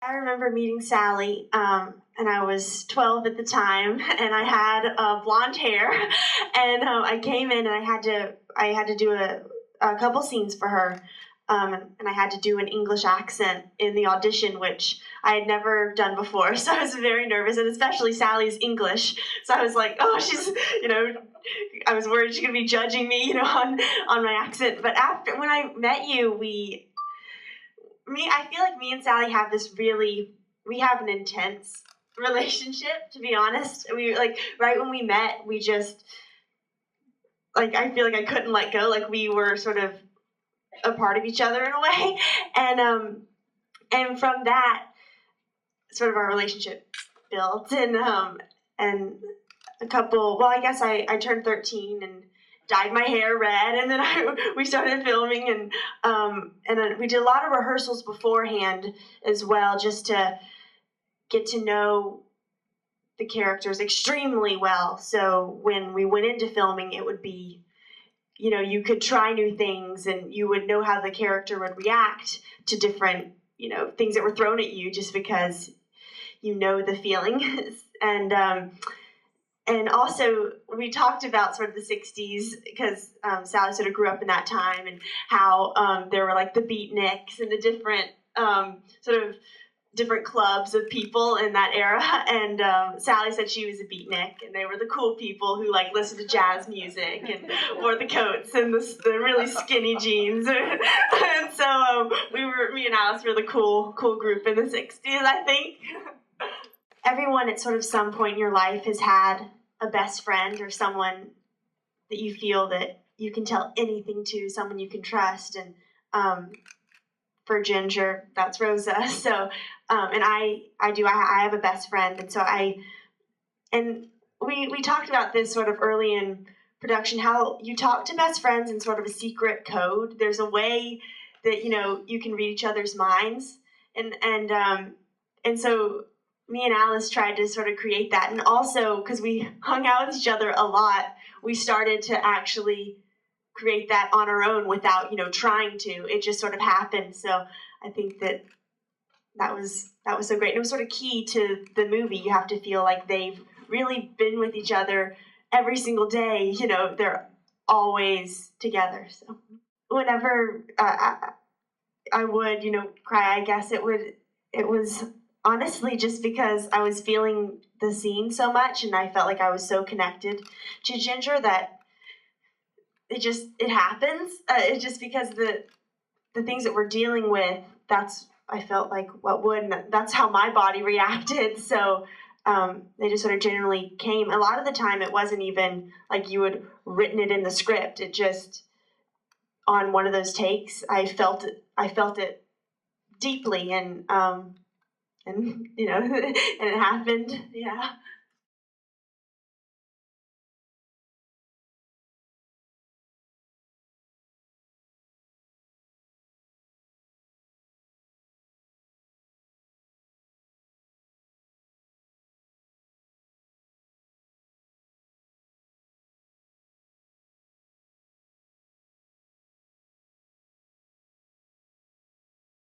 I remember meeting Sally, and I was 12 at the time, and I had blonde hair, and I came in and I had to do a couple scenes for her, and I had to do an English accent in the audition, which I had never done before, so I was very nervous, and especially Sally's English, so I was like, oh, she's, I was worried she's going to be judging me, on my accent, but when I met you, I feel like me and Sally have we have an intense relationship, to be honest. We, right when we met, we just, I feel like I couldn't let go. We were sort of a part of each other in a way. And from that, sort of our relationship built. And I guess I turned 13 and dyed my hair red, and then we started filming, and then we did a lot of rehearsals beforehand as well, just to get to know the characters extremely well. So when we went into filming, it would be, you could try new things, and you would know how the character would react to different, things that were thrown at you, just because the feeling. And also, we talked about sort of the 60s, because Sally sort of grew up in that time, and how there were the beatniks and the different sort of different clubs of people in that era. And Sally said she was a beatnik, and they were the cool people who listened to jazz music and wore the coats and the really skinny jeans. And so me and Alice were the cool group in the 60s, I think. Everyone at sort of some point in your life has had a best friend, or someone that you feel that you can tell anything to, someone you can trust. And for Ginger, that's Rosa. So, and I have a best friend. And so we talked about this sort of early in production, how you talk to best friends in sort of a secret code. There's a way that, you can read each other's minds. And so me and Alice tried to sort of create that. And also, because we hung out with each other a lot, we started to actually create that on our own without, trying to. It just sort of happened. So I think that was so great. And it was sort of key to the movie. You have to feel like they've really been with each other every single day. They're always together. So whenever I would, cry, I guess it was honestly just because I was feeling the scene so much, and I felt like I was so connected to Ginger that it happens. It's just because the things that we're dealing with, I felt like what would, and that's how my body reacted. So they just sort of generally came. A lot of the time it wasn't even like you had written it in the script. It just, on one of those takes, I felt it deeply, and and it happened. Yeah.